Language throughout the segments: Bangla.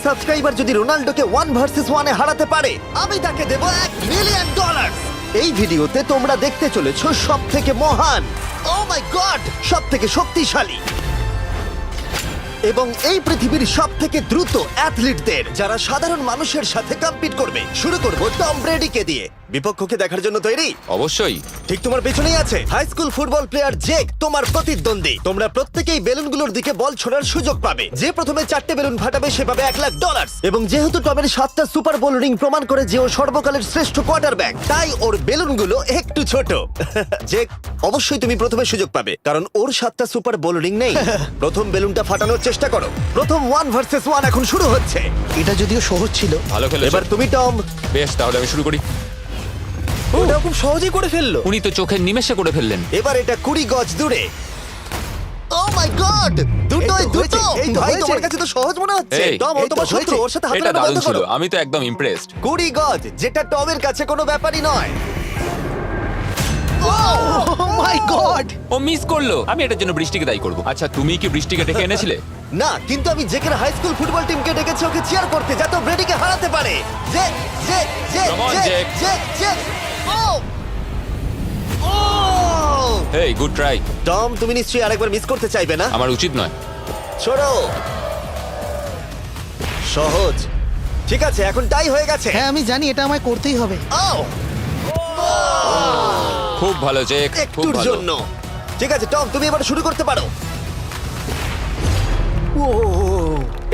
সাবস্ক্রাইবার যদি রোনাল্ডোকে 1 ভার্সেস 1 এ হারাতে পারে আমি তাকে দেব $1 মিলিয়ন। এই ভিডিওতে তোমরা দেখতে চলেছো সবথেকে মহান, ও মাই গড, সবথেকে শক্তিশালী এবং এই পৃথিবীর সবথেকে দ্রুত অ্যাথলিটদের যারা সাধারণ মানুষের সাথে কম্পিট করবে। শুরু করব টম ব্রেডিকে দিয়ে। বিপক্ষকে দেখার জন্য তৈরি? অবশ্যই। ঠিক তোমার পেছনেই আছে high school football player Jake, তোমার প্রতিদ্বন্দ্বী। তোমরা প্রত্যেকেই বেলুনগুলোর দিকে বল ছোড়ার সুযোগ পাবে। যে প্রথমে 4টে বেলুন ফাটাবে সে পাবে $1,00,000। এবং যেহেতু টমের 7টা সুপার বোল রিং প্রমাণ করে যে ও সর্বকালের শ্রেষ্ঠ কোয়ার্টারব্যাক, তাই ওর বেলুনগুলো একটু ছোট। জেক, অবশ্যই তুমি প্রথমে সুযোগ পাবে কারণ ওর 7টা সুপার বোল রিং নেই। প্রথম বেলুনটা ফাটানোর চেষ্টা করো। প্রথম 1 ভার্সেস 1 এখন শুরু হচ্ছে। এটা যদিও সহজ ছিল। ভালো খেলেছো। এবার তুমি টম। বেশ, তাহলে আমি শুরু করি। ওটা খুব সহজেই করে ফেললো। উনি তো চোখের নিমেষে করে ফেললেন। এবার এটা 20 গজ দূরে। ও মাই গড, দুটোই এই তো দুটো। হয়েছে, এই তো ভাই হয়েছে। তোমার কাছে তো সহজ মনে হচ্ছে। এই, টম, ও এই তো তোমার শত্রু, হয়েছে। ওর সাথে হাত এটা মেলানো দারুণ বন্ধ ছিল, করো। আমি তো একদম ইমপ্রেসড। 20 গজ, যেটা টমের কাছে কোনো ব্যাপারই নয়। ও মাই গড! ও মিস করলো। আমি এটার জন্য বৃষ্টিকে দায়ী করব। আচ্ছা, তুমি কি বৃষ্টিকে ডেকে এনেছিলে? না, কিন্তু আমি জেকের হাই স্কুল ফুটবল টিমকে ডেকেছি ওকে চিয়ার করতে যাতে ও ব্রেডিকে হারাতে পারে। জে জে জে Come on, জে Jake. জে জে। ও ও হেই, গুড ট্রাই। টম, তুমি নিশ্চয়ই আরেকবার মিস করতে চাইবে না? আমার উচিত নয়। ছোড়ো। সহজ। ঠিক আছে, এখন টাই হয়ে গেছে। হ্যাঁ, আমি জানি এটা আমায় করতেই হবে। ও খুব ভালো জেক, খুব একটুর ভালো। জন্য। ঠিক আছে টম, তুমি এবার শুরু করতে পারো। ও,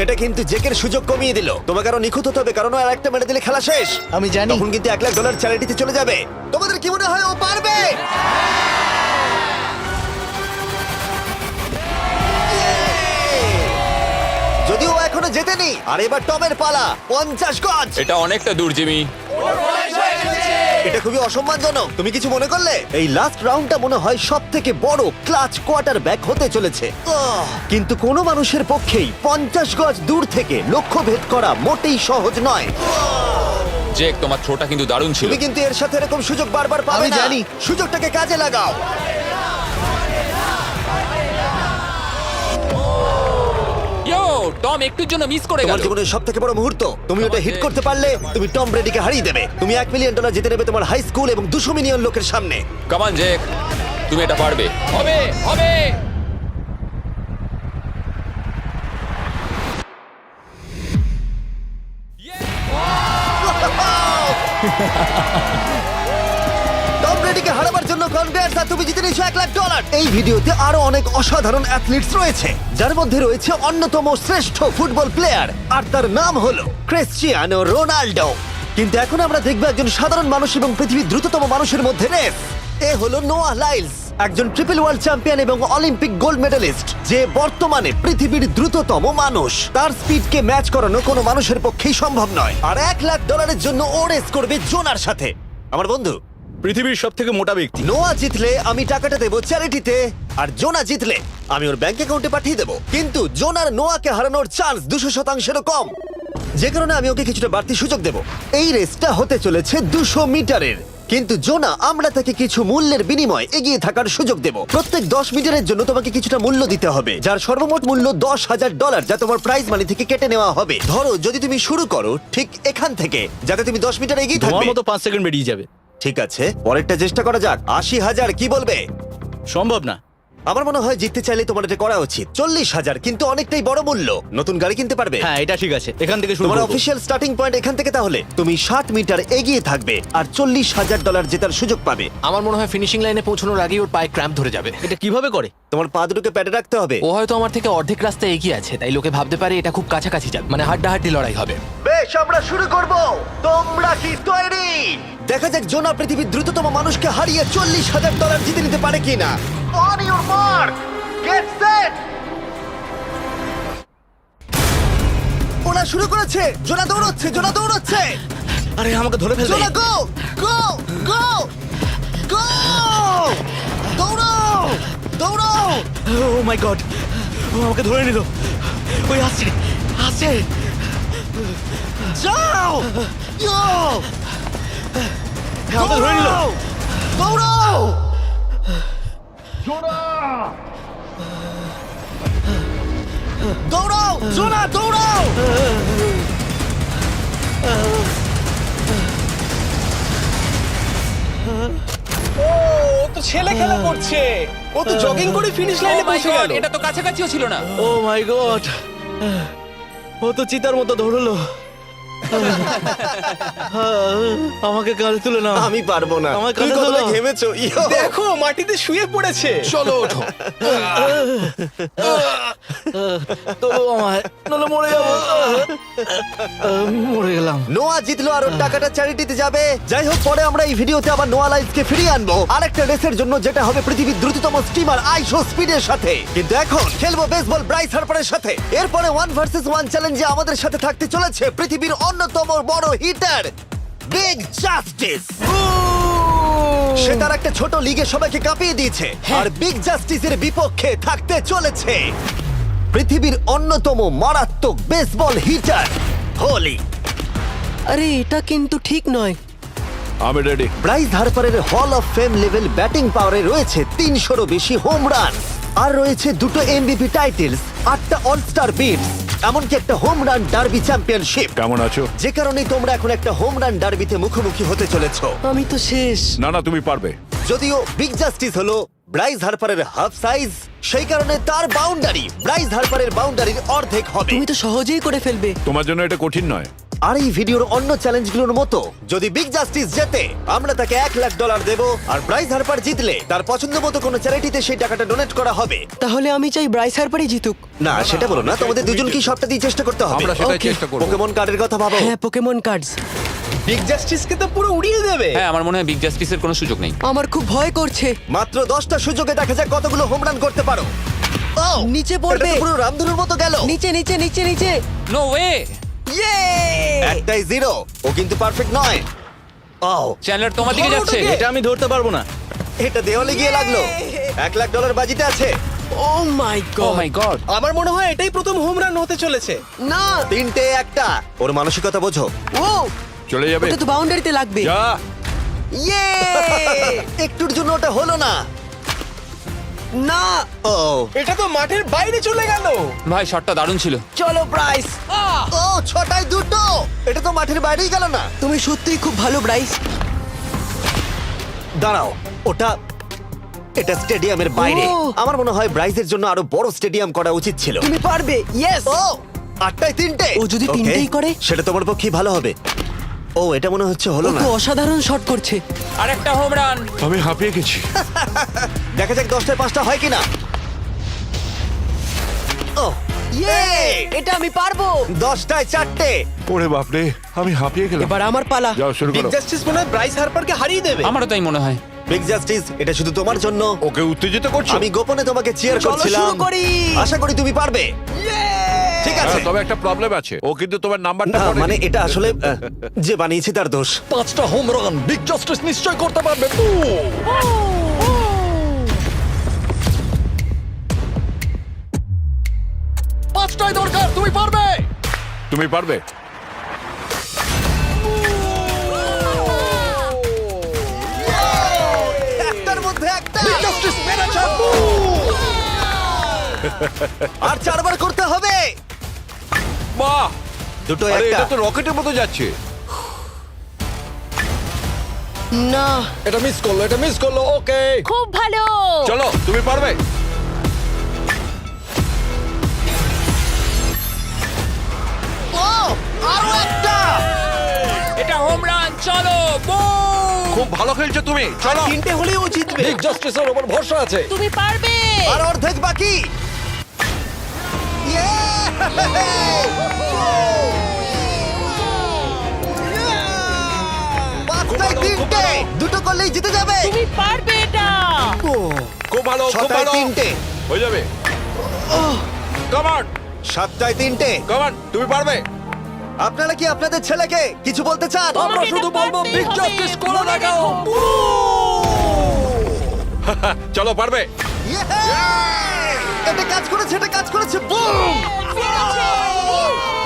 এটা কিন্তু জেকের সুযোগ কমিয়ে দিল। তোমাকে আরো নিখুঁত হতে হবে কারণ ও আর একটা মেরে দিলে খেলা শেষ। আমি জানি। তখন কিন্তু $1,00,000 চ্যারিটিতে চলে যাবে। তোমাদের কি মনে হয় ও পারবে? যদিও ও এখনো জেতেনি। আর এবার টমের পালা। 50 গজ। এটা অনেকটা দূর, জিমি। এটা খুবই অসম্মানজনক। তুমি কিছু মনে করলে? এই লাস্ট রাউন্ডটা মনে হয় সবথেকে বড় ক্লাচ কোয়ার্টারব্যাক হতে চলেছে। কিন্তু কোনো মানুষের পক্ষেই 50 গজ দূর থেকে লক্ষ্য ভেদ করা মোটেই সহজ নয়। জেক, তোমার থ্রোটা কিন্তু দারুণ ছিল। তুমি কিন্তু এর সাথে এরকম সুযোগ বারবার পাবে আমি না। জানি। সুযোগটাকে কাজে লাগাও। ইয়ো, টম একটুর জন্য মিস করে গেল। তোমার জীবনের সবথেকে বড় মুহূর্ত। তুমি ওটা হিট করতে পারলে তুমি টম ব্রেডিকে হারিয়ে দেবে। তুমি $1 মিলিয়ন জিতে নেবে তোমার হাই স্কুল এবং 200 মিলিয়ন লোকের সামনে। কাম অন জেক, তুমি এটা পারবে। হবে, হবে। টম ব্রেডিকে হারাবার জন্য কনগ্রেটস, আর তুমি জিতে নিয়েছো $1,00,000। এই ভিডিওতে আরো অনেক অসাধারণ অ্যাথলিটস রয়েছে যার মধ্যে রয়েছে অন্যতম শ্রেষ্ঠ ফুটবল প্লেয়ার আর তার নাম হলো ক্রিশ্চিয়ানো রোনাল্ডো। কিন্তু এখন আমরা দেখব একজন সাধারণ মানুষ এবং পৃথিবীর দ্রুততম মানুষের মধ্যে রেস। এ হলো নোয়াহ লাইলস, একজন ট্রিপল ওয়ার্ল্ড চ্যাম্পিয়ন এবং অলিম্পিক গোল্ড মেডেলিস্ট, যে বর্তমানে পৃথিবীর দ্রুততম মানুষ। তার স্পিডকে ম্যাচ করানো কোনো মানুষের পক্ষেই সম্ভব নয়। আর $1,00,000 জন্য ও রেস করবে জোনার সাথে, আমার বন্ধু। পৃথিবীর সব থেকে মোটা ব্যক্তি। নোয়া জিতলে আমি টাকাটা দেবো চ্যারিটিতে, আর জোনা জিতলে আমি ওর ব্যাংক অ্যাকাউন্টে পাঠিয়ে দেবো। কিন্তু জোনার নোয়াকে হারানোর চান্স 200%-এরও কম, যে কারণে আমি ওকে কিছুটা বাড়তি সুযোগ দেবো। এই রেসটা হতে চলেছে 200 মিটারের। কিন্তু জোনা, আমরা তাকে কিছু মূল্যের বিনিময়ে এগিয়ে থাকার সুযোগ দেব। প্রত্যেক 10 মিটারের জন্য তোমাকে কিছুটা মূল্য দিতে হবে, যার সর্বমোট মূল্য $10,000, যা তোমার প্রাইজ মানি থেকে কেটে নেওয়া হবে। ধরো যদি তুমি শুরু করো ঠিক এখান থেকে, যাতে তুমি 10 মিটার এগিয়ে তোমার থাকবে। মতো 5 সেকেন্ড বেরিয়ে যাবে। ঠিক আছে, পরেরটা চেষ্টা করা যাক। 80,000, কি বলবে? সম্ভব না। আমার মনে হয় জিততে চাইলে তোমার এটা করা উচিত। 40,000 কিন্তু অনেকটাই বড় মূল্য। নতুন গাড়ি কিনতে পারবে। হ্যাঁ, এটা ঠিক আছে, এখান থেকে শুরু তোমার করব। অফিসিয়াল স্টার্টিং পয়েন্ট এখান থেকে। তাহলে তুমি 60 মিটার এগিয়ে থাকবে আর $40,000 জেতার সুযোগ পাবে। আমার মনে হয় ফিনিশিং লাইনে পৌঁছানোর আগেই ওর পায়ে ক্র্যাম্প ধরে যাবে। এটা কিভাবে করে? তোমার পা দুটোকে প্যাডে রাখতে হবে। ও হয়তো আমার থেকে অর্ধেক রাস্তা এগিয়ে আছে, তাই লোকে ভাবতে পারে এটা খুব কাছাকাছি যাবে, মানে হাড্ডাহাড্ডি লড়াই হবে। বেশ, আমরা শুরু করব। তোমরা কি তৈরি? দেখা যাক জোনা পৃথিবীর দ্রুততম মানুষকে হারিয়ে $40,000 জিতে নিতে পারে কিনা। On your mark, get set. ওরা শুরু করেছে। জোনা দৌড়চ্ছে, জোনা দৌড়চ্ছে। আরে আমাকে ধরে ফেলবে। জোনা গো গো গো গো! দৌড়াও দৌড়াও! ও মাই গড, ও আমাকে ধরে নিল। ওই আসছে, আসছে। যাও! ইয়ো! আমাকে ধরে নিল। দৌড়াও! দৌড়াও! জোনা দৌড়াও! ছেলে খেলা করছে। ও তো জগিং করে ফিনিশ Oh লাইনে my পৌঁছে God, গেল। এটা তো কাছাকাছিও ছিল না। ও মাই গড, ও তো চিতার মতো ধরলো। আমাকে কাঁধে তুলে নাও। আমি পারবো না। আমার তুমি কাঁধে কতটা তোলো। ঘেমেছো ইয়ো। দেখো মাটিতে শুয়ে পড়েছে। চলো ওঠো। তোলো আমায়, নলে মরে যাবো। মরে গেলাম। নোয়া জিতলো আর ওর টাকাটা চ্যারিটিতে যাবে। যাই হোক, পরে আমরা এই ভিডিওতে আবার নোয়া লাইফকে ফিরিয়ে আনবো আরেকটা রেসের জন্য, যেটা হবে পৃথিবীর দ্রুততম স্টিমার আইশো স্পিডের সাথে। কিন্তু এখন খেলবো বেসবল ব্রাইস হার্পারের সাথে। এরপরে 1 ভার্সেস 1 চ্যালেঞ্জে আমাদের সাথে থাকতে চলেছে পৃথিবীর অন্যতম বড় হিটার বিগ জাস্টিস। সে তার একটা ছোট লিগে সবাইকে কাঁপিয়ে দিয়েছে, আর বিগ জাস্টিসের বিপক্ষে থাকতে চলেছে পৃথিবীর অন্যতম মারাত্মক বেসবল হিটার হোলি। আরে এটা কিন্তু ঠিক নয়। আমি ready. Bryce হার্পারের hall of fame level batting পাওয়ারে রয়েছে 300-রও বেশি হোম রান, আর রয়েছে 2টো এমভিপি টাইটেলস, 8টা অলস্টার বিটস, এমনকি একটা হোম রান ডার্বি চ্যাম্পিয়নশিপ। কেমন আছো? যে কারণে তোমরা এখন একটা হোম রান ডার্বিতে মুখোমুখি হতে চলেছো। আমি তো শেষ। না না, তুমি পারবে। যদিও বিগ জাস্টিস হলো ব্রাইস হার্পারের হাফ সাইজ, সেই কারণে তার বাউন্ডারি ব্রাইস হার্পারের বাউন্ডারির অর্ধেক হবে। তুমি তো সহজেই করে ফেলবে। তোমার জন্য এটা কঠিন নয়। আর এই ভিডিওর অন্য চ্যালেঞ্জগুলোর মতো যদি বিগ জাস্টিস জেতে, আমরা তাকে $1,00,000 দেব, আর ব্রাইস হার্পার জিতলে তার পছন্দ মতো কোনো চ্যারিটিতে সেই টাকাটা ডোনেট করা হবে। তাহলে আমি চাই ব্রাইস হার্পারই জিতুক। না, সেটা বলো না, তোমাদের দুজনকেই সবটা দিয়ে চেষ্টা করতে হবে। আমরা সেটাই Okay. চেষ্টা করব। পোকেমন কার্ডের কথা ভাবো। হ্যাঁ, পোকেমন কার্ডস। বিগ জাস্টিসকে তো পুরো উড়িয়ে দেবে। হ্যাঁ, আমার মনে হয় বিগ জাস্টিসের কোনো সুযোগ নেই। আমার খুব ভয় করছে। মাত্র 10টা সুযোগে দেখা যাক কতগুলো হোম রান করতে পারো। ও, নিচে পড়বে। এটা তো পুরো রামধনুর মতো গেল। নিচে নিচে নিচে নিচে। No way. ইয়ে! একটাই জিরো, ও কিন্তু পারফেক্ট নয়। ও, চ্যানেলার তোমার দিকে যাচ্ছে। এটা আমি ধরতে পারবো না। এটা দেওয়ালে গিয়ে লাগলো। $1,00,000 বাজিতে আছে। ও মাই ও গড। মাই গড। আমার মনে হয় এটাই প্রথম হোম রান হতে চলেছে। না। 3টে একটা। ওর মানসিকতা বোঝো। ও, চলে যাবে। ওটা তো বাউন্ডারিতে লাগবে। যা। ইয়ে! একটুর জন্য ওটা হলো না। না। ও, এটা তো মাঠের বাইরে চলে গেল। ভাই শটটা দারুণ ছিল। চলো ব্রাইস। ও, 6টায় 2টো। এটা তো মাঠের বাইরেই গেল না। তুমি সত্যিই খুব ভালো ব্রাইস। দাঁড়াও, এটা স্টেডিয়ামের বাইরে। ও। আমার মনে হয় ব্রাইজের জন্য আরো বড় স্টেডিয়াম করা উচিত ছিল। তুমি পারবে। ইয়েস। ও, 8টায় 3টে। ও যদি Okay, তিনটেই করে? সেটা তোমার পক্ষে ভালো হবে। ও, এটা মনে হচ্ছে ও হলো না। তো অসাধারণ শট করছে। আর একটা হোম রান। আমি হাঁপিয়ে গেছি। দেখা যাক 10টায় 5টা হয় কিনা। ও, ইয়ে! এটা আমি পারবো। 10টায় 4টে। ওরে বাপরে, আমি হাঁপিয়ে গেলাম। এবার আমার পালা। যাও শুরু বিগ করো। জাস্টিস মনে হয় ব্রাইস হার্পারকে হারিয়ে দেবে। আমারও তাই মনে হয়। বিগ জাস্টিস, এটা শুধু তোমার জন্য। ওকে উত্তেজিত করছো? আমি গোপনে তোমাকে চিয়ার চলো করছিলাম। শুরু করি। আশা করি তুমি পারবে। ঠিক আছে। হ্যাঁ, তবে একটা প্রবলেম আছে, ও কিন্তু তোমার নাম্বারটা না, পড়েনি। মানে এটা আসলে যে বানিয়েছে তার দোষ। 5টা হোম রান বিগ জাস্টিস নিশ্চয় করতে পারবে। পাঁচটাই দরকার, তুমি পারবে। তুমি পারবে। একটার মধ্যে একটা। জাস্টিস মেরেছে। আর 4বার করতে হবে। বাহ, দুটো আরে একটা। এটা তো রকেটের মতো যাচ্ছে। না। এটা মিস করলো, এটা মিস করলো। ওকে, খুব ভালো। চলো, তুমি পারবে। ও, আরো একটা। এটা হোম রান। চলো boom! খুব ভালো খেলছো তুমি, চলো। 3টে হলেও ও জিতবে। বিগ জাস্টিসের উপর ভরসা আছে। তুমি পারবে। আর অর্ধেক বাকি। পাঁচটায় 3টে। দুটো করলেই জিতে যাবে। তুমি পারবে এটা। খুব ভালো, খুব 6টায় ভালো। 3টে। হয়ে যাবে। কামান, 7টায় 3টে। কামান, তুমি পারবে। আপনারা কি আপনাদের ছেলেকে কিছু বলতে চান? আমরা তোমাকে শুধু এটা বলবো পারতেই বিগ হবে, জাস্টিস করে মনে দেখাও। রেখো। চলো, পারবে। এটা কাজ করেছে, এটা কাজ করেছে। বুম!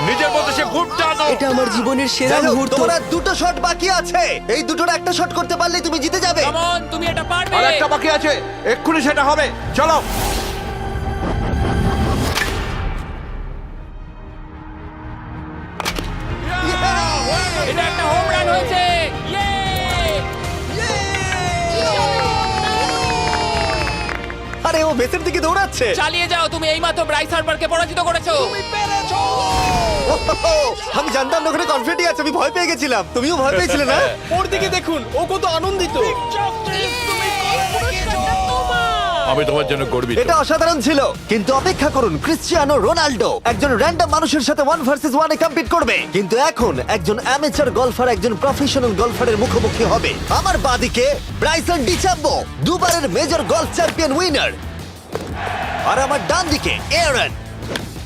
নিজের মধ্যে সে খুব টানো। এটা আমার জীবনের সেরা যাই হোক, মুহূর্ত। তোমার আর 2টো শট বাকি আছে। এই দুটোর একটা শট করতে পারলেই তুমি জিতে যাবে। Come on, তুমি এটা পারবে। আর একটা বাকি আছে, এক্ষুনি সেটা হবে। চলো। এটা একটা হোম রান হয়েছে। Yay! আরে ও বেসের দিকে দৌড়াচ্ছে। চালিয়ে যাও, তুমি এইমাত্র ব্রাইস হার্বারকে পরাজিত করেছো। আমি জানতাম না ওখানে কনফিডেন্ট আছে, আমি ভয় পেয়ে গেছিলাম। তুমিও ভয় পেয়েছিলে না? ওর দিকে দেখুন, ও কত আনন্দিত। আমি তোমার জন্য গর্বিত। এটা অসাধারণ ছিল, কিন্তু অপেক্ষা করুন, ক্রিশ্চিয়ানো রোনাল্ডো একজন র্যান্ডম মানুষের সাথে 1 ভার্সেস 1 এ কম্পিট করবে, কিন্তু এখন একজন অ্যামেচার গলফার একজন প্রফেশনাল গলফারের মুখোমুখি হবে। আমার বাদিকে ব্রাইসন ডিচাম্বো, দুবারের মেজর গলফ চ্যাম্পিয়ন উইনার, আর আমার ডান দিকে এরন।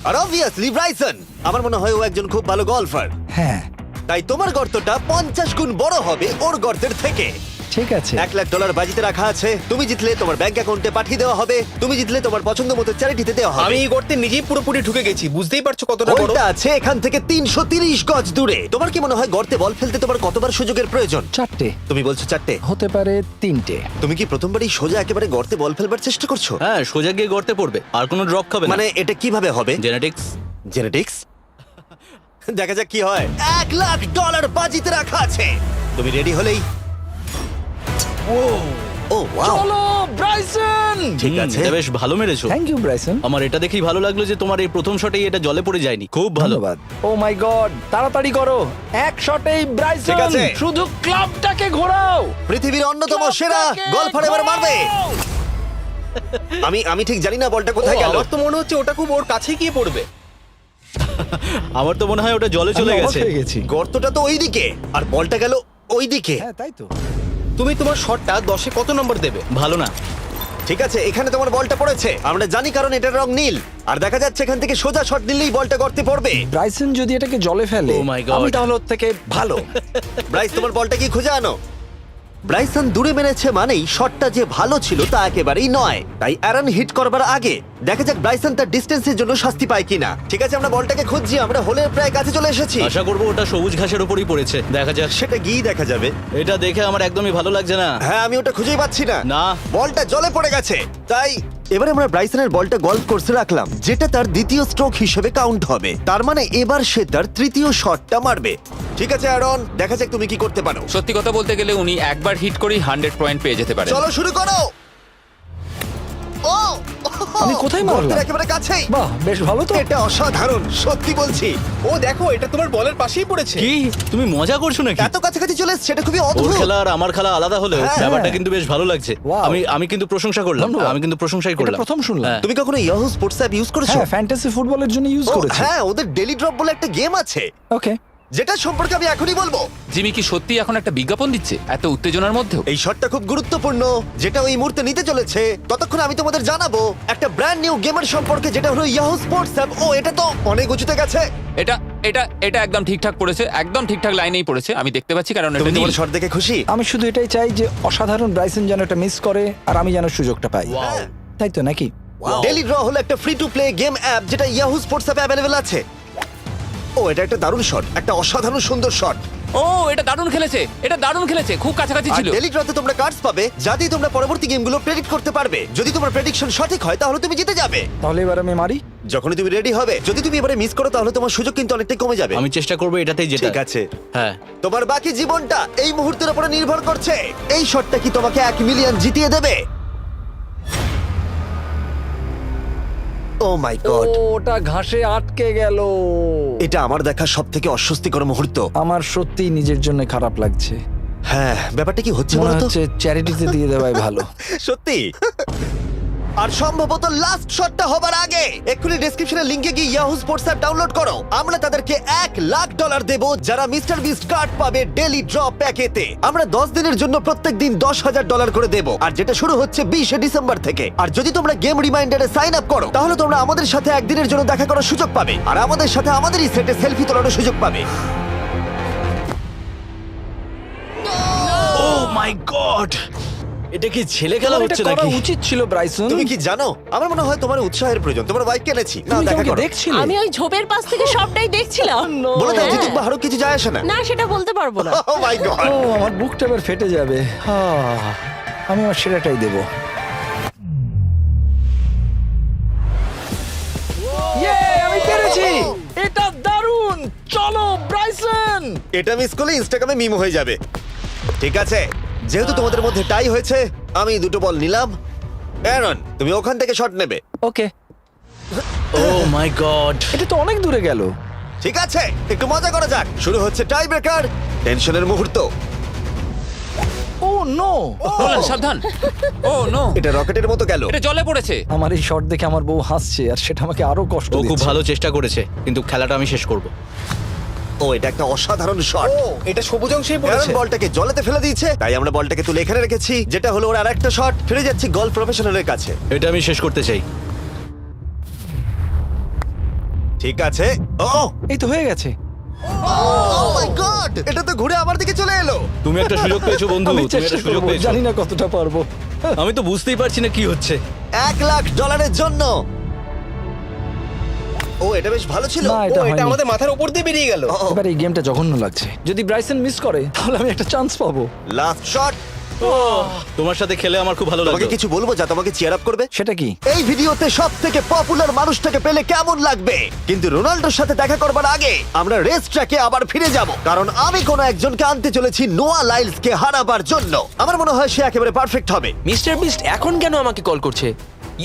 আর অবভিয়াসলি ব্রাইসন, আমার মনে হয় ও একজন খুব ভালো গলফার। হ্যাঁ তাই তোমার গর্তটা 50 গুণ বড় হবে ওর গর্তের থেকে। ঠিক আছে। $1,00,000 বাজিতে রাখা আছে। তুমি জিতলে তোমার ব্যাংক অ্যাকাউন্টে পাঠিয়ে দেওয়া হবে, তুমি জিতলে তোমার পছন্দ মতো চ্যারিটিতে দেওয়া হবে। আমি এই গর্তে নিজেই পুরোপুরি ঢুকে গেছি, বুঝতেই পারছো কতটা বড়। ওইটা আছে এখান থেকে 330 গজ দূরে। তোমার কি মনে হয় গর্তে বল ফেলতে তোমার কতবার সুযোগের প্রয়োজন? 4টে তুমি বলছো 4টে, হতে পারে 3টে। তুমি কি প্রথমবারই সোজা একেবারে গর্তে বল ফেলবার চেষ্টা করছো? হ্যাঁ, সোজা গিয়ে গর্তে পড়বে, আর কোনো ড্রপ খাবে না। মানে এটা কিভাবে হবে? জেনেটিক্স। জেনেটিক্স? দেখা যাক কি হয়। $1,00,000 বাজিতে রাখা আছে। তুমি রেডি হলেই ও ওয়াও, চলো ব্রাইসন। ঠিক আছে। এটা বেশ ভালো মেরেছো। Thank you Bryson. আমার এটা দেখেই ভালো লাগলো যে তোমার এই প্রথম শটেই এটা জলে পড়ে যায়নি। খুব ভালো। ধন্যবাদ। ও মাই গড, তাড়াতাড়ি করো, এক শটেই ঠিক ব্রাইসন। আছে। শুধু ক্লাবটাকে ঘোরাও। পৃথিবীর অন্যতম সেরা গলফার এবার মারবে। আমি ঠিক জানি না বলটা কোথায় গেল। আমার তো মনে হচ্ছে ওটা খুব ওর কাছে গিয়ে পড়বে। আমার তো মনে হয় ওটা জলে চলে আমি অবাক গেছে। হয়ে গেছি। গর্তটা তো ওইদিকে আর বলটা গেল ওইদিকে। হ্যাঁ তাই তো। তুমি তোমার শটটা 10-এ কত নম্বর দেবে? ভালো না। ঠিক আছে, এখানে তোমার বলটা পড়েছে, আমরা জানি কারণ এটার রং নীল। আর দেখা যাচ্ছে এখান থেকে সোজা শট নিলেই বলটা গর্তে পড়বে। ব্রাইসন যদি এটাকে জলে ফেলে, Oh my God. আমি তাহলে ওর থেকে ভালো। ব্রাইস, তোমার বলটা কি খুঁজে আনো। ব্রাইসন দূরে মেরেছে মানেই শটটা যে ভালো ছিল তা একেবারেই নয়। তাই অ্যারন হিট করবার আগে দেখা যাক ব্রাইসন তার ডিস্টেন্সের জন্য শাস্তি পায় কিনা। ঠিক আছে, আমরা বলটাকে খুঁজছি, আমরা হোলের প্রায় কাছে চলে এসেছি। আশা করবো ওটা সবুজ ঘাসের উপরই পড়েছে। দেখা যাক। সেটা গিয়ে দেখা যাবে। এটা দেখে আমার একদমই ভালো লাগছে না। হ্যাঁ, আমি ওটা খুঁজেই পাচ্ছি না। না। বলটা জলে পড়ে গেছে। তাই এবার আমরা ব্রাইসনের বলটা গলফ কোর্সে রাখলাম, যেটা তার দ্বিতীয় স্ট্রোক হিসেবে কাউন্ট হবে। তার মানে এবার সে তার তৃতীয় শটটা মারবে। ঠিক আছে অ্যারন, দেখা যাক তুমি কি করতে পারো। সত্যি কথা বলতে গেলে উনি একবার হিট করেই 100 পয়েন্ট পেয়ে যেতে পারেন। চলো শুরু করো। ও আমি কোথায় মারলাম? গর্তের একেবারে কাছেই। বাহ, বেশ ভালো তো। এটা অসাধারণ, সত্যি বলছি। ও দেখো, এটা তোমার বলের পাশেই পড়েছে। কি তুমি মজা করছো নাকি? এত কাছাকাছি চলে এসেছে, সেটা খুবই ওর অদ্ভুত। খেলা আর আমার খেলা আলাদা হলেও হ্যাঁ। ব্যাপারটা কিন্তু বেশ ভালো লাগছে। Wow. আমি কিন্তু প্রশংসা করলাম। ধন্যবাদ। আমি কিন্তু প্রশংসাই এটা করলাম। প্রথম শুনলাম। হ্যাঁ। তুমি কখনো ইয়াহু স্পোর্টস অ্যাপ ইউজ করেছো? হ্যাঁ, ফ্যান্টাসি ফুটবলের জন্য ইউজ ও, করেছি। হ্যাঁ, ওদের ডেলি ড্রপ বলে একটা গেম আছে, ওকে। যেটা সম্পর্কে আমি এখনই বলবো। জিমি কি সত্যি এখন একটা বিজ্ঞাপন দিচ্ছে এত উত্তেজনার মধ্যেও? এই শটটা খুব গুরুত্বপূর্ণ, যেটা ওই মুহূর্তে নিতে চলেছে। ততক্ষণ আমি তোমাদের জানাবো একটা ব্র্যান্ড নিউ গেমের সম্পর্কে, যেটা হলো ইয়াহু স্পোর্টস অ্যাপ। ও, এটা তো অনেক উঁচুতে গেছে। এটা এটা এটা একদম ঠিকঠাক পড়েছে, একদম ঠিকঠাক লাইনেই পড়েছে। আমি দেখতে পাচ্ছি কারণ তুমি এটা তোমার নীল। শট দেখে খুশি? আমি শুধু এটাই চাই যে অসাধারণ ব্রাইসন যেন এটা মিস করে আর আমি যেন সুযোগটা পাই। হ্যাঁ। তাই তো নাকি? ডেলি ড্র হলো একটা free to play game app, যেটা ইয়াহু স্পোর্টস অ্যাপে অ্যাভেলেবল আছে। ও, এটা একটা দারুণ শট, একটা অসাধারণ সুন্দর শট। ও, এটা দারুণ খেলেছে, এটা দারুণ খেলেছে, খুব কাছাকাছি আর ছিল। ডেলি ড্রতে তোমরা কার্ডস পাবে, যাতে তোমরা পরবর্তী গেমগুলো প্রেডিক্ট করতে পারবে। যদি তোমার প্রেডিকশন সঠিক হয় তাহলে তুমি জিতে যাবে। তাহলে এবার আমি মারি। যখনই তুমি রেডি হবে, যদি তুমি এবারে মিস করো তাহলে তোমার সুযোগ কিন্তু অনেকটাই কমে যাবে। আমি চেষ্টা করবো এটাতেই যেটা। ঠিক আছে, হ্যাঁ। তোমার বাকি জীবনটা এই মুহূর্তের উপরে নির্ভর করছে। এই শটটা কি তোমাকে 1 মিলিয়ন জিতিয়ে দেবে? ও মাই গড, ওটা ঘাসে আটকে গেল। এটা আমার দেখা সবথেকে অস্বস্তিকর মুহূর্ত। আমার সত্যিই নিজের জন্য খারাপ লাগছে। হ্যাঁ, ব্যাপারটা কি হচ্ছে মনে বলো তো? হচ্ছে চ্যারিটিতে দিয়ে দেওয়াই ভালো। সত্যি। আর সম্ভবত লাস্ট শটটা হবার আগে এক্ষুনি ডেসক্রিপশনের লিংকে গিয়ে ইয়াহু স্পোর্টস অ্যাপ ডাউনলোড করো। আমরা তাদেরকে $1,00,000 দেব যারা মিস্টার বিস্ট কার্ড পাবে ডেলি ড্র প্যাকেতে। আমরা 10 দিনের জন্য প্রত্যেক দিন $10,000 করে দেব, আর যেটা শুরু হচ্ছে 20 ডিসেম্বর থেকে। আর যদি তোমরা গেম রিমাইন্ডারে সাইন আপ করো তাহলে তোমরা আমাদের সাথে একদিনের জন্য দেখা করার সুযোগ পাবে, আর আমাদের সাথে আমাদেরই সেটে সেলফি তোলার সুযোগ পাবে। ও মাই গড, এটা কি ছেলে খেলা তোমার হচ্ছে এটা করা নাকি? উচিত ছিল ব্রাইসন। তুমি কি জানো, আমার মনে হয় তোমার উৎসাহের প্রয়োজন। তোমার বাইক কিনেছি, না তুমি দেখা কাউকে করো। দেখছিলে? আমি ওই ঝোপের পাশ থেকে সবটাই দেখছিলাম। বলে দাও হ্যাঁ। জিতুক বা হারুক, কিছু যায় আসে না। না, সেটা বলতে পারবো না। ও মাই গড, ও, আমার বুকটা এবার ফেটে যাবে। আমি আমার সেরাটাই দেব। আমি পেরেছি। এটা দারুণ। চলো ব্রাইসন। এটা মিস করলে ইনস্টাগ্রামে মিম হয়ে যাবে। ঠিক আছে, যেহেতু তোমাদের মধ্যে টাই হয়েছে, আমি 2টো বল নিলাম অ্যারন তুমি ওখান থেকে শট নেবে। ওকে, ও মাই গড। এটা তো অনেক দূরে গেল। ঠিক আছে, একটু মজা করা যাক। শুরু হচ্ছে টাই ব্রেকার, টেনশনের মুহূর্ত। ও নো, নোলান সাবধান। ও নো, এটা রকেটের মতো গেল। এটা জলে পড়েছে। আমার এই শট দেখে আমার বউ হাসছে আর সেটা আমাকে আরো কষ্ট ও খুব দিচ্ছে। ভালো চেষ্টা করেছে, কিন্তু খেলাটা আমি শেষ করব। ও এটা একটা অসাধারণ শট। ও এটা সবুজ অংশেই অ্যারন পড়েছে। বলটাকে জলেতে ফেলে দিয়েছে, তাই আমরা বলটাকে তুলে এখানে রেখেছি, যেটা হলো ওর আরেকটা শট। ফিরে যাচ্ছি গলফ প্রফেশনালের কাছে। এটা আমি শেষ করতে চাই। ঠিক আছে। ও এই তো হয়ে গেছে। ও মাই গড, এটা তো ঘুরে আমার দিকে চলে এলো। তুমি একটা সুযোগ পেয়েছো বন্ধু, আমি তুমি চেষ্টা একটা সুযোগ করবো, পেয়েছো। জানি না কতটা পারবো। আমি তো বুঝতেই পারছি না কি হচ্ছে। $1,00,000 জন্য। ও এটা বেশ ভালো ছিল। না, ও এটা এটা হয়নি। আমাদের মাথার উপর দিয়ে বেরিয়ে গেল। এবার এই গেমটা জঘন্য লাগছে। যদি ব্রাইসন মিস করে তাহলে আমি একটা চান্স পাবো। Last shot. তোমার সাথে খেলে আমার খুব ভালো তোমাকে লাগলো। কিছু বলবো যা তোমাকে চিয়ার আপ করবে? সেটা কি? এই ভিডিওতে সবথেকে পপুলার মানুষটাকে পেলে কেমন লাগবে? কিন্তু রোনাল্ডোর সাথে দেখা করবার আগে আমরা রেস ট্র্যাকে আবার ফিরে যাব, কারণ আমি কোনো একজনকে আনতে চলেছি নোয়া লাইলসকে হারাবার জন্য। আমার মনে হয় সে একেবারে পারফেক্ট হবে। মিস্টার বিস্ট এখন কেন আমাকে কল করছে?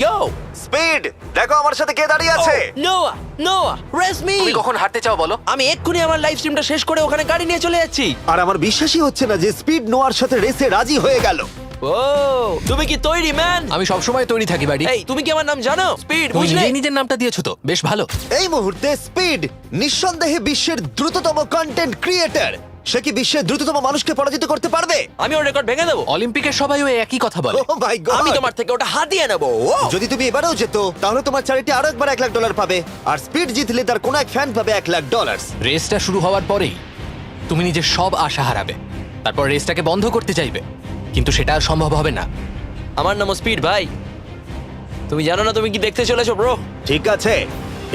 ইয়ো স্পিড, দেখো আমার সাথে কে দাঁড়িয়ে আছে। নোয়া, নোয়া রেস মি। তুমি কখন হাঁটতে চাও বলো? আমি এক্ষুনি আমার লাইভ স্ট্রিমটা শেষ করে ওখানে গাড়ি নিয়ে চলে যাচ্ছি। আর আমার বিশ্বাসই হচ্ছে না যে স্পিড নোয়ার সাথে রেসে রাজি হয়ে গেল। ও তুমি কি তৈরি ম্যান? আমি সব সময় তৈরি থাকি বাড়ি। এই তুমি কি আমার নাম জানো? স্পিড, তুমি বুঝলে? নিজেই নিজের নামটা দিয়েছো তো, বেশ ভালো। এই মুহূর্তে স্পিড নিঃসন্দেহে বিশ্বের দ্রুততম কন্টেন্ট ক্রিয়েটর। সে কি বিশ্বের দ্রুততম মানুষকে পরাজিত করতে পারবে? আমি ওর রেকর্ড ভেঙে দেবো। অলিম্পিকের সবাই ওই একই কথা বলে। Oh my God! আমি তোমার থেকে ওটা হাতিয়ে নেবো। যদি তুমি এবারেও যেত তাহলে তোমার চ্যারিটি আরো একবার $1,00,000 পাবে, আর স্পিড জিতলে তার কোনো এক ফ্যান পাবে $1,00,000। রেসটা শুরু হওয়ার পরেই তুমি নিজের সব আশা হারাবে, তারপর রেসটাকে বন্ধ করতে চাইবে, কিন্তু সেটা আর সম্ভব হবে না। আমার নাম স্পিড ভাই। তুমি জানো না তুমি কি দেখতে চলেছো ব্রো? ঠিক আছে,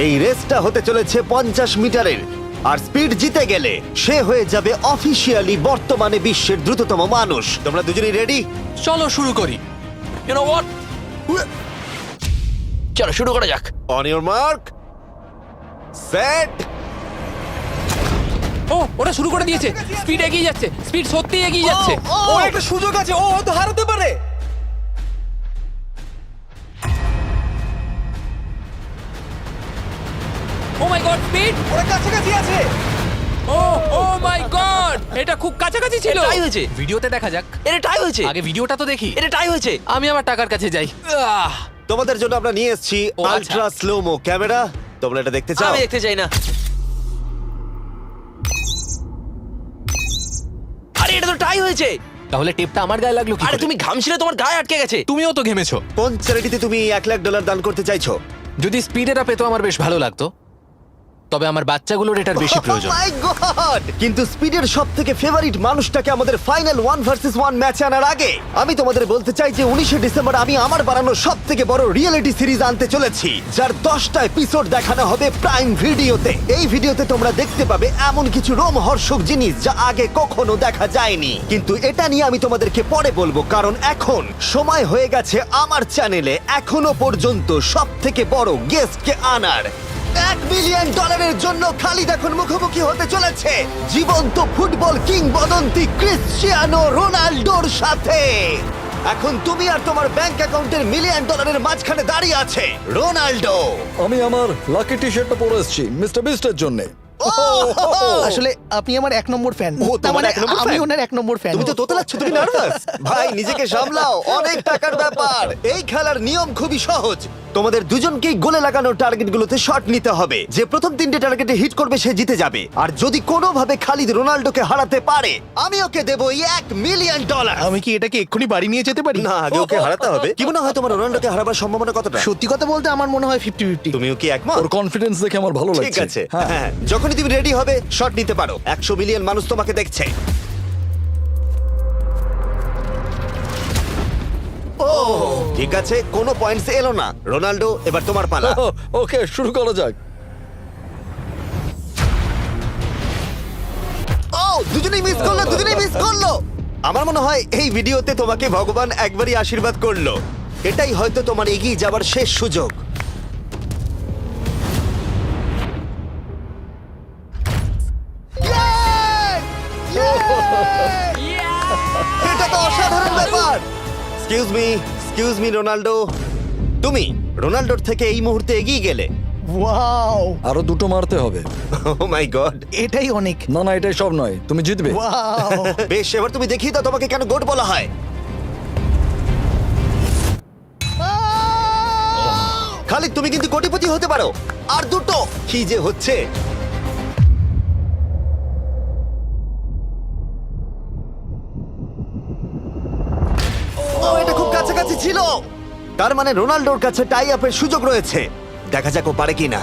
এই রেসটা হতে চলেছে 50 মিটারের, আর স্পিড জিতে গেলে সে হয়ে যাবে অফিসিয়ালি বর্তমানে বিশ্বের দ্রুততম মানুষ। তোমরা দুজনেই রেডি? চলো শুরু করি। You know what? চলো শুরু করা যাক। On your mark, set. ও ওরা শুরু করে দিয়েছে। স্পিড এগিয়ে যাচ্ছে, স্পিড সত্যিই এগিয়ে যাচ্ছে। ও একটা সুযোগ আছে, ও হয়তো হারাতে পারে। ও মাই গড, স্পিড! ওরা কাছাকাছি আছে। ও ও মাই গড, এটা খুব কাছাকাছি ছিল। এটা টাই হয়েছে। ভিডিওতে দেখা যাক। এটা টাই হয়েছে। আগে ভিডিওটা তো দেখি। এটা টাই হয়েছে। আমি আমার টাকার কাছে যাই। তোমাদের জন্য আমরা নিয়ে এসেছি ও, আচ্ছা। Ultra slomo camera. তোমরা এটা দেখতে চাও? আমি দেখতে চাই না। আরে এটা তো টাই হয়েছে। তাহলে টেপটা আমার গায়ে লাগলো কি আরে করে? তুমি ঘামছিলে, তোমার গায়ে আটকে গেছে। তুমিও তো ঘেমেছো। কোন চ্যারিটিতে তুমি $1,00,000 দান করতে চাইছো? যদি স্পিড এটা পেতো আমার বেশ ভালো লাগতো, তবে আমার বাচ্চাগুলোর এটার বেশি প্রয়োজন। Oh my God! কিন্তু স্পিডের সবথেকে ফেভারিট মানুষটাকে আমাদের ফাইনাল 1 ভার্সেস 1 ম্যাচে আনার আগে আমি তোমাদের বলতে চাই যে 19শে ডিসেম্বর আমি আমার বানানো সবথেকে বড় রিয়েলিটি সিরিজ আনতে চলেছি, যার 10টা এপিসোড দেখানো হবে প্রাইম ভিডিওতে। এই ভিডিওতে তোমরা দেখতে পাবে এমন কিছু রোমহর্ষক জিনিস যা আগে কখনো দেখা যায়নি, কিন্তু এটা নিয়ে আমি তোমাদেরকে পরে বলবো, কারণ এখন সময় হয়ে গেছে আমার চ্যানেলে এখনো পর্যন্ত সবথেকে বড় গেস্টকে আনার। $1 মিলিয়ন জন্য খালিদ এখন মুখোমুখি হতে চলেছে জীবন্ত ফুটবল কিংবদন্তি ক্রিশ্চিয়ানো রোনাল্ডোর সাথে। এখন তুমি আর তোমার ব্যাংক অ্যাকাউন্টের $1 মিলিয়ন মাঝখানে দাঁড়িয়ে আছে রোনাল্ডো। আমি আমার লাকি টি শার্টটা পরে এসেছি মিস্টার বিস্টের জন্য। আসলে আপনি আমার 1 নম্বর ফ্যান। ও, তোমার এক নম্বর আমি fan? ওনার 1 নম্বর ফ্যান। তুমি তো তোতলাচ্ছ, তুমি নার্ভাস? ভাই নিজেকে সামলাও, অনেক টাকার ব্যাপার। এই খেলার নিয়ম খুবই সহজ। তোমাদের দুজনকেই গোলে লাগানো টার্গেটগুলোতে শট নিতে হবে। যে প্রথম 3টে টার্গেটে হিট করবে সে জিতে যাবে, আর যদি কোনোভাবে খালিদ রোনাল্ডোকে হারাতে পারে আমি ওকে দেবো $1 মিলিয়ন। আমি কি এটাকে এক্ষুনি বাড়ি নিয়ে যেতে পারি? না, আগে ওকে হারাতে হবে। কি মনে হয় তোমার রোনাল্ডোকে হারাবার সম্ভাবনা কতটা? সত্যি কথা বলতে আমার মনে হয় 50-50। তুমিও কি একমত? ওর কনফিডেন্স দেখে আমার ভালো লাগছে। ঠিক আছে, হ্যাঁ। হ্যাঁ, যখনই তুমি রেডি হবে শট নিতে পারো। 100 মিলিয়ন মানুষ তোমাকে দেখছে। ও ঠিক আছে, কোনো পয়েন্টস এলো না। রোনাল্ডো, এবার তোমার পালা। ওকে, শুরু করা যাক। ও দুজনেই মিস করলো, দুজনেই মিস করলো। আমার মনে হয় এই ভিডিওতে তোমাকে ভগবান একবারই আশীর্বাদ করলো। এটাই হয়তো তোমার এগিয়ে যাবার শেষ সুযোগ। এটা তো অসাধারণ ব্যাপার। Excuse me, excuse me Ronaldo, তুমি রোনাল্ডোর থেকে এই মুহূর্তে এগিয়ে গেলে। ওয়াও, আরো দুটো মারতে হবে। ও মাই গড। এটাই অনেক। না না, এটাই সব নয়, তুমি জিতবে। ওয়াও, বেশ, এবার তুমি দেখিয়ে দাও তোমাকে কেন গোট বলা হয়। খালিদ, তুমি কিন্তু কোটিপতি হতে পারো। আর দুটো কি যে হচ্ছে। ও, এটা খুব কাছাকাছি ছিল। তার মানে রোনাল্ডোর কাছে টাই আপের সুযোগ রয়েছে। দেখা যাক ও পারে কিনা।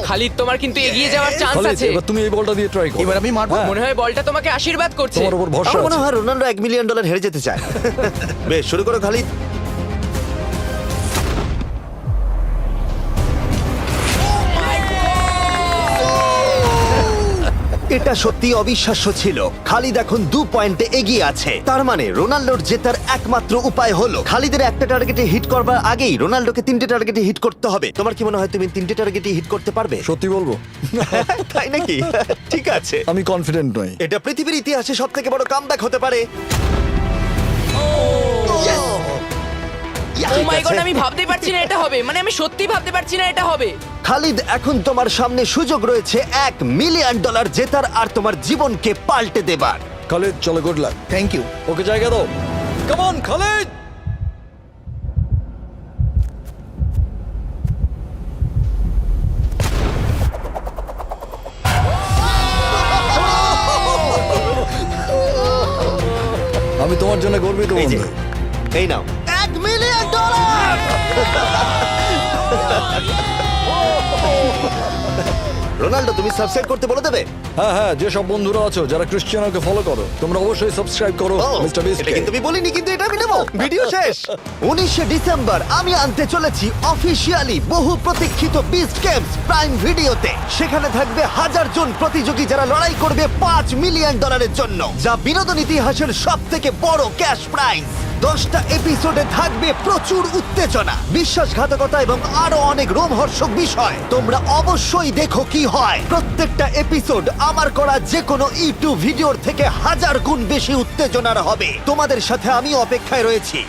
খালিদ, তোমার কিন্তু এগিয়ে যাওয়ার চান্স খালিদ, আছে। এবার তুমি এই বলটা দিয়ে ট্রাই করো। এবার আমি মারবো। হ্যাঁ, মনে হয় বলটা তোমাকে আশীর্বাদ করছে। তোমার উপর ভরসা আমার মনে আছে। হয় রোনাল্ডো $1 মিলিয়ন হেরে যেতে চায়। বেশ, শুরু করো খালিদ। এটা সত্যি অবিশ্বাস্য ছিল। খালিদ এখন 2 পয়েন্টে এগিয়ে আছে। তার মানে রোনাল্ডোর জেতার একমাত্র উপায় হলো খালিদের একটা টার্গেটে হিট করবার আগেই রোনাল্ডোকে 3টে টার্গেটে হিট করতে হবে। তোমার কি মনে হয় তুমি 3টে টার্গেটে হিট করতে পারবে? সত্যি বলবো, তাই নাকি? ঠিক আছে। আমি কনফিডেন্ট নই। এটা পৃথিবীর ইতিহাসে সবথেকে বড় কামব্যাক হতে পারে। Yes! ও মাই ঠিক গড, আছে। আমি ভাবতেই পারছি না এটা হবে। মানে আমি সত্যি ভাবতে পারছি না এটা হবে। খালিদ, এখন তোমার সামনে সুযোগ রয়েছে $1 মিলিয়ন জেতার আর তোমার জীবনকে পাল্টে দেবার। খালিদ, চলো, good luck. Thank you. Okay জায়গা দাও। Come on Khalid. আমি তোমার জন্য গর্বিত এই যে, বন্ধু। এই নাও $1 মিলিয়ন। রোনাল্ডো, তুমি সাবস্ক্রাইব করতে বলে দেবে? হ্যাঁ হ্যাঁ, যে সব বন্ধুরা আছো যারা ক্রিশ্চিয়ানোকে ফলো করো, তোমরা অবশ্যই সাবস্ক্রাইব করো ও, মিস্টার বিস্ট। এটা কিন্তু আমি বলিনি, কিন্তু এটা আমি নেবো। ভিডিও শেষ। 19শে ডিসেম্বর আমি আনতে চলেছি অফিসিয়ালি বহু প্রতীক্ষিত বিস্ট গেমস প্রাইম ভিডিওতে। সেখানে থাকবে 1000 জন প্রতিযোগী যারা লড়াই করবে $5 মিলিয়ন জন্য, যা বিনোদন ইতিহাসের সবথেকে বড় ক্যাশ প্রাইজ। 10টা এপিসোডে থাকবে প্রচুর উত্তেজনা, বিশ্বাসঘাতকতা এবং আরো অনেক রোমহর্ষক বিষয়। তোমরা অবশ্যই দেখো কি হয়। প্রত্যেকটা এপিসোড আমার করা যে কোনো ইউটিউব ভিডিওর থেকে 1000 গুণ বেশি উত্তেজনার হবে। তোমাদের সাথে আমি অপেক্ষায় রয়েছি।